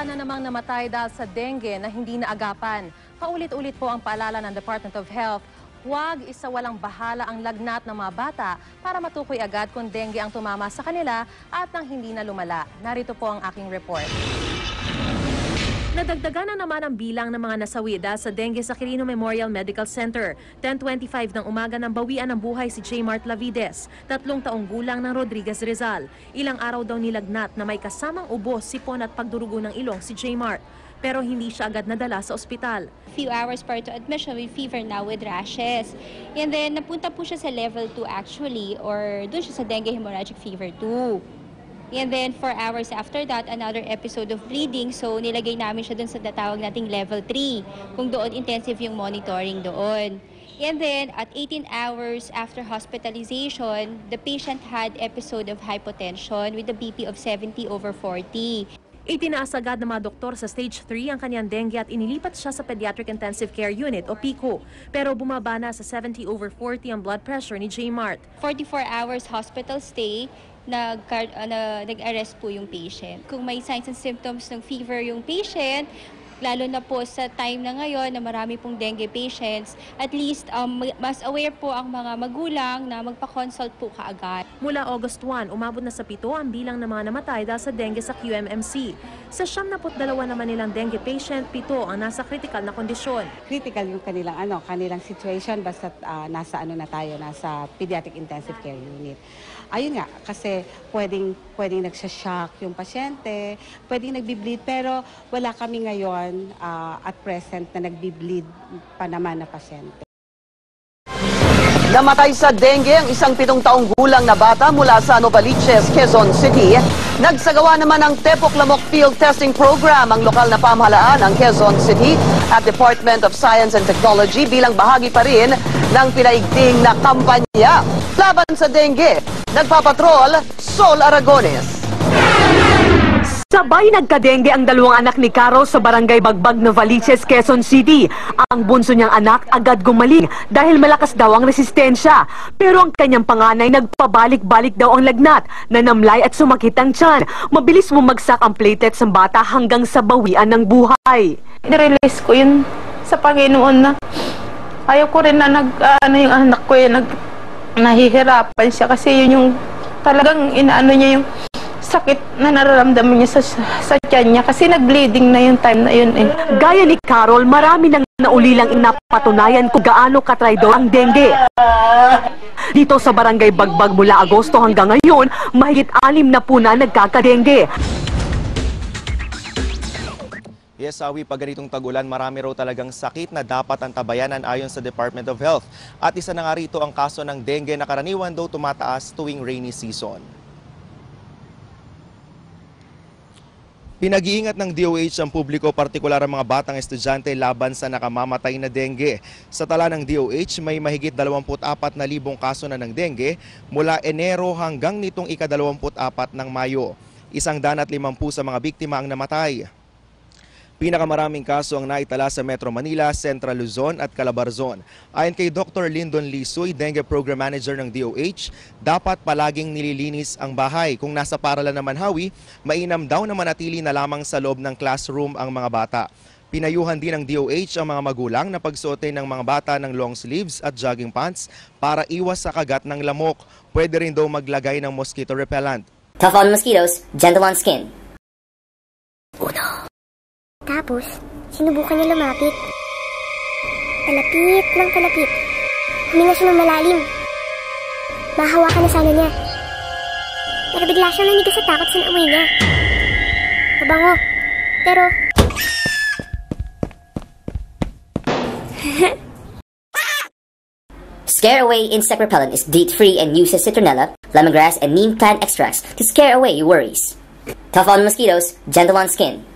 na namang namatay dahil sa dengue na hindi naagapan. Paulit-ulit po ang paalala ng Department of Health, huwag isawalang bahala ang lagnat ng mga bata para matukoy agad kung dengue ang tumama sa kanila at nang hindi na lumala. Narito po ang aking report. Nadagdagan na naman ang bilang ng mga nasawi dahil sa dengue sa Quirino Memorial Medical Center. 10:25 ng umaga nang bawian ng buhay si J. Mart Lavides, 3 taong gulang ng Rodriguez Rizal. Ilang araw daw nilagnat na may kasamang ubo, sipon at pagdurugo ng ilong si J. Mart. Pero hindi siya agad nadala sa ospital. Few hours prior to admission with fever now with rashes. And then napunta po siya sa level 2 actually, or doon siya sa dengue hemorrhagic fever 2. And then 4 hours after that, another episode of bleeding. So nilagay namin siya dun sa natawag nating level 3. Kung doon intensive yung monitoring doon. And then at 18 hours after hospitalization, the patient had episode of hypotension with a BP of 70/40. Itinaas agad ng mga doktor sa stage 3 ang kanyang dengue at inilipat siya sa Pediatric Intensive Care Unit o PICU. Pero bumaba na sa 70/40 ang blood pressure ni J. Mart. 44 hours hospital stay, nag-arrest po yung patient. Kung may signs and symptoms ng fever yung patient, lalo na po sa time na ngayon na marami pong dengue patients, at least mas aware po ang mga magulang na magpa-consult po kaagad. Mula August 1, umabot na sa 7 ang bilang ng mga namatay dahil sa dengue sa QMMC. Sa 72 naman nilang dengue patient, 7 ang nasa critical na kondisyon. Critical yung kanilang situation, basta nasa Pediatric Intensive Care Unit. Ayun nga, kasi pwedeng nagsashock yung pasyente, pwedeng nagbi-bleed, pero wala kami ngayon at present na nagbi-bleed pa naman na pasyente. Namatay sa dengue ang isang 7 taong gulang na bata mula sa Novaliches, Quezon City. Nagsagawa naman ng Tepok Lamok Field Testing Program ang lokal na pamahalaan ng Quezon City at Department of Science and Technology bilang bahagi pa rin ng pinaigting na kampanya laban sa dengue. Nagpapatrol, Sol Aragones. Sabay nagka-dengue ang 2 anak ni Carol sa barangay Bagbag, Novaliches, Quezon City. Ang bunso niyang anak agad gumaling dahil malakas daw ang resistensya. Pero ang kanyang panganay nagpabalik-balik daw ang lagnat, nanamlay at sumakit ang tiyan. Mabilis bumagsak ang platelets ng bata hanggang sa bawian ng buhay. Nirelease ko yun sa Panginoon na ayaw ko rin na yung anak ko nahihirapan siya kasi yun yung talagang inaano niya yung sakit na nararamdaman niya sa tiyan niya kasi nag-bleeding na yung time na yun eh. Gaya ni Carol, marami nang naulilang napatunayan kung gaano katraidor ang dengue. Dito sa barangay Bagbag mula Agosto hanggang ngayon, mahigit 6 na po na nagkakadengue. Yes, Awi, pag ganitong tag-ulan, marami raw talagang sakit na dapat antabayanan ayon sa Department of Health. At isa na nga rito ang kaso ng dengue na karaniwan daw tumataas tuwing rainy season. Pinag-iingat ng DOH ang publiko, partikular ang mga batang estudyante laban sa nakamamatay na dengue. Sa tala ng DOH, may mahigit 24,000 kaso na ng dengue mula Enero hanggang nitong ika-24 ng Mayo. 150 sa mga biktima ang namatay. Pinakamaraming kaso ang naitala sa Metro Manila, Central Luzon at Calabarzon. Ayon kay Dr. Lyndon Lisoy, Dengue Program Manager ng DOH, dapat palaging nililinis ang bahay. Kung nasa paralan naman Hawi, mainam daw na manatili na lamang sa loob ng classroom ang mga bata. Pinayuhan din ng DOH ang mga magulang na pagsuotin ng mga bata ng long sleeves at jogging pants para iwas sa kagat ng lamok. Pwede rin daw maglagay ng mosquito repellent. Tough on mosquitoes, gentle on skin. Tapos, sinubukan niya lumapit. Palapit ng palapit. Huminga siya ng malalim. Mahawakan na sana niya. Pero bigla siyang nanigas sa takot sa naamoy niya. Mabango. Pero... Scare Away Insect Repellent is DEET-free and uses citronella, lemongrass, and neem plant extracts to scare away your worries. Tough on mosquitoes, gentle on skin.